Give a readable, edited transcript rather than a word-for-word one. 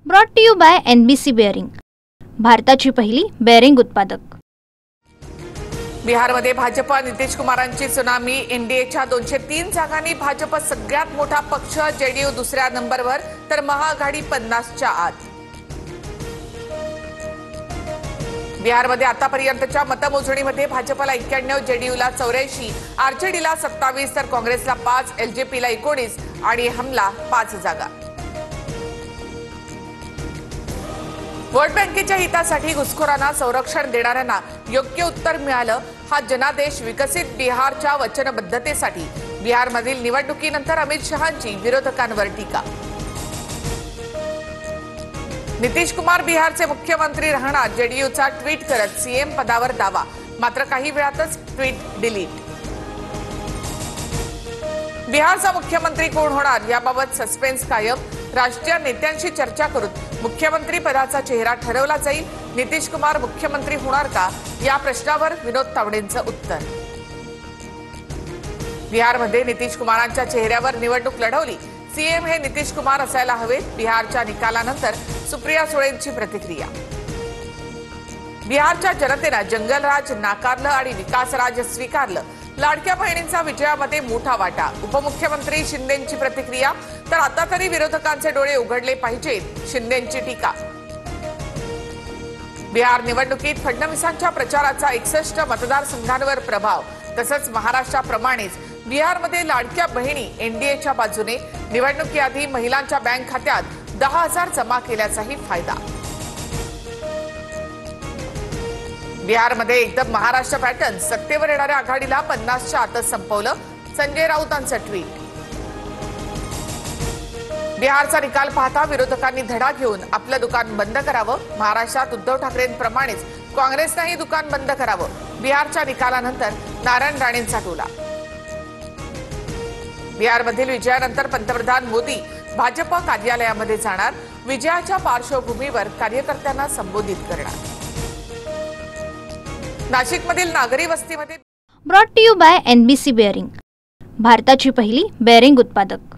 Brought to you by NBC bearing, भारताची पहिली bearing उत्पादक। बिहारमध्ये भाजप नितीश कुमारांची सुनामी। एनडीएच्या 203 जागांनी भाजप सगळ्यात मोठा पक्ष, जेडीयू दुसऱ्या नंबरवर तर महाआघाडी 50च्या आत। बिहारमध्ये आतापर्यंतच्या मतमोजणीमध्ये भाजपला 91, जेडीयूला 84, आरजेडीला 27 तर काँग्रेसला 5, एलजेपीला 19 आणि हमला 5 जागा। वोट बँकेच्या हितासाठी घुसखोरांना संरक्षण देणाऱ्यांना योग्य उत्तर मिळालं। हा जनादेश विकसित बिहारच्या वचनबद्धतेसाठी। बिहारमधील निवडणुकीनंतर अमित शहांची विरोधकांवर टीका। नितीश कुमार बिहारचे मुख्यमंत्री राहणार, जेडीयूचा ट्विट करत सीएम पदावर दावा, मात्र काही वेळातच ट्विट डिलीट। बिहारचा मुख्यमंत्री कोण होणार याबाबत सस्पेन्स कायम। राष्ट्रीय नेत्यांशी चर्चा करून मुख्यमंत्री पदाचा चेहरा ठरवला जाईल। नितीश कुमार मुख्यमंत्री होणार का या प्रश्नावर विनोद तावडेंचं उत्तर। बिहारमध्ये नितीश कुमारांच्या चेहऱ्यावर निवडणूक लढवली, सीएम हे नितीश कुमार असायला हवेत। बिहारच्या निकालानंतर सुप्रिया सुळेंची प्रतिक्रिया। बिहारच्या जनतेनं जंगलराज नाकारलं आणि विकासराज स्वीकारलं। लाडक्या बहिणींचा विजयामध्ये मोठा वाटा। उपमुख्यमंत्री शिंदेंची प्रतिक्रिया। तर आता तरी विरोधकांचे डोळे उघडले पाहिजेत, शिंदेंची टीका। बिहार निवडणुकीत फडणवीसांच्या प्रचाराचा 61 मतदारसंघांवर प्रभाव। तसंच महाराष्ट्राप्रमाणेच बिहारमध्ये लाडक्या बहिणी एनडीएच्या बाजूने। निवडणुकीआधी महिलांच्या बँक खात्यात 10,000 जमा केल्याचाही फायदा। बिहारमध्ये एकदम महाराष्ट्र पॅटर्न। सत्तेवर येणाऱ्या आघाडीला 50च्या आतच संपवलं, संजय राऊतांचं ट्विट। बिहारचा निकाल पाहता विरोधकांनी धडा घेऊन आपलं दुकान बंद करावं। महाराष्ट्रात उद्धव ठाकरेंप्रमाणेच काँग्रेसनंही दुकान बंद करावं। बिहारच्या निकालानंतर नारायण राणेंचा टोला। बिहारमधील विजयानंतर पंतप्रधान मोदी भाजप कार्यालयामध्ये जाणार। विजयाच्या पार्श्वभूमीवर कार्यकर्त्यांना संबोधित करणार। नाशिकमधील नागरी वस्तीमध्ये brought to you by NBC bearing, भारताची पहिली बेअरिंग उत्पादक।